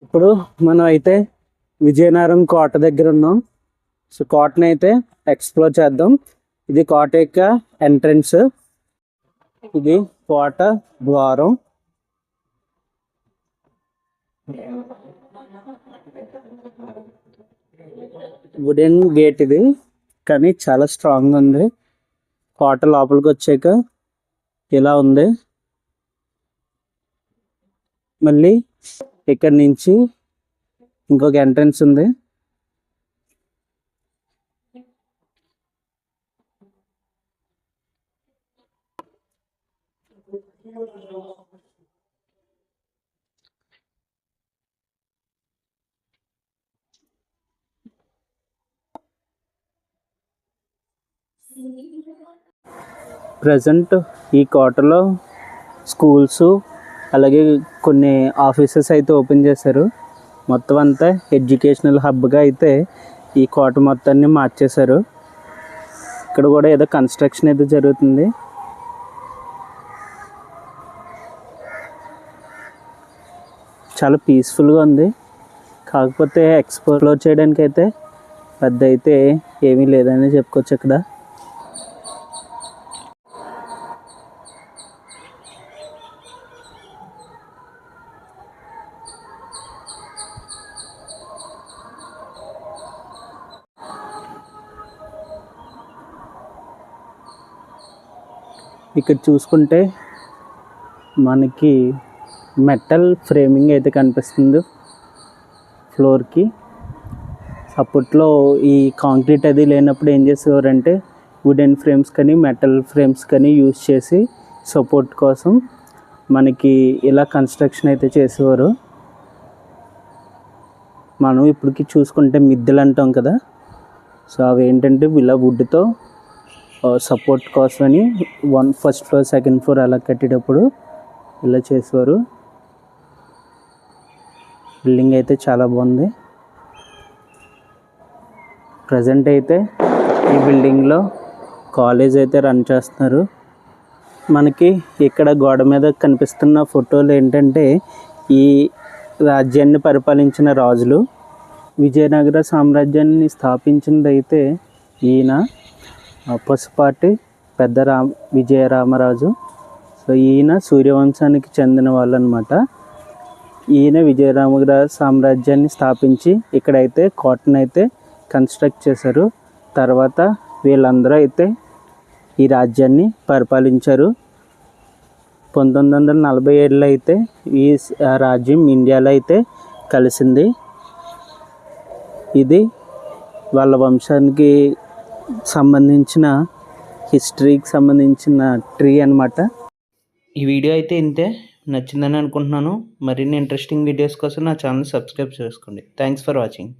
ఇప్పుడు మనం అయితే విజయనగరం కోట దగ్గర ఉన్నాం. సో కోటని అయితే ఎక్స్ప్లోర్ చేద్దాం. ఇది కోట యొక్క ఎంట్రన్స్. ఇది కోట ద్వారం. వుడెన్ గేట్ ఇది, కానీ చాలా స్ట్రాంగ్ ఉంది. కోట లోపలికి వచ్చాక ఇలా ఉంది. మళ్ళీ ఇక్కడ నుంచి ఇంకొక ఎంట్రన్స్ ఉంది. ప్రజెంట్ ఈ కోటలో స్కూల్స్ అలాగే కొన్ని ఆఫీసెస్ అయితే ఓపెన్ చేశారు. మొత్తం అంతా ఎడ్యుకేషనల్ హబ్గా అయితే ఈ కోట మొత్తాన్ని మార్చేశారు. ఇక్కడ కూడా ఏదో కన్స్ట్రక్షన్ అయితే జరుగుతుంది. చాలా పీస్ఫుల్గా ఉంది. కాకపోతే ఎక్స్ప్లోర్ చేయడానికి అయితే పెద్ద అయితే ఏమీ లేదని చెప్పుకోవచ్చు. ఇక్కడ ఇక్కడ చూసుకుంటే మనకి మెటల్ ఫ్రేమింగ్ అయితే కనిపిస్తుంది ఫ్లోర్కి. అప్పట్లో ఈ కాంక్రీట్ అది లేనప్పుడు ఏం చేసేవారంటే వుడెన్ ఫ్రేమ్స్ కానీ మెటల్ ఫ్రేమ్స్ కానీ యూజ్ చేసి సపోర్ట్ కోసం మనకి ఇలా కన్స్ట్రక్షన్ అయితే చేసేవారు. మనం ఇప్పటికి చూసుకుంటే మిద్దెలు అంటాం కదా, సో అవి ఏంటంటే ఇలా వుడ్తో సపోర్ట్ కోసమని ఫస్ట్ ఫ్లోర్ సెకండ్ ఫ్లోర్ అలా కట్టేటప్పుడు ఇలా చేసేవారు. బిల్డింగ్ అయితే చాలా బాగుంది. ప్రజెంట్ అయితే ఈ బిల్డింగ్లో కాలేజ్ అయితే రన్ చేస్తున్నారు. మనకి ఇక్కడ గోడ మీద కనిపిస్తున్న ఫోటోలు ఏంటంటే ఈ రాజ్యాన్ని పరిపాలించిన రాజులు. విజయనగర సామ్రాజ్యాన్ని స్థాపించింది అయితే ఈయన పసుపాటి విజయరామరాజు. సో ఈయన సూర్యవంశానికి చెందిన వాళ్ళు అనమాట. ఈయన విజయనగర సామ్రాజ్యాన్ని స్థాపించి ఇక్కడైతే కోటను అయితే కన్స్ట్రక్ట్ చేశారు. తర్వాత వీళ్ళందరూ అయితే ఈ రాజ్యాన్ని పరిపాలించారు. 1947లో అయితే ఈ రాజ్యం ఇండియాలో అయితే కలిసింది. ఇది వాళ్ళ వంశానికి సంబంధించిన హిస్టరీకి సంబంధించిన ట్రీ అన్నమాట. ఈ వీడియో అయితే ఇంతే. నచ్చిందని అనుకుంటున్నాను. మరిన్ని ఇంట్రెస్టింగ్ వీడియోస్ కోసం నా ఛానల్ సబ్స్క్రైబ్ చేసుకోండి. Thanks for watching.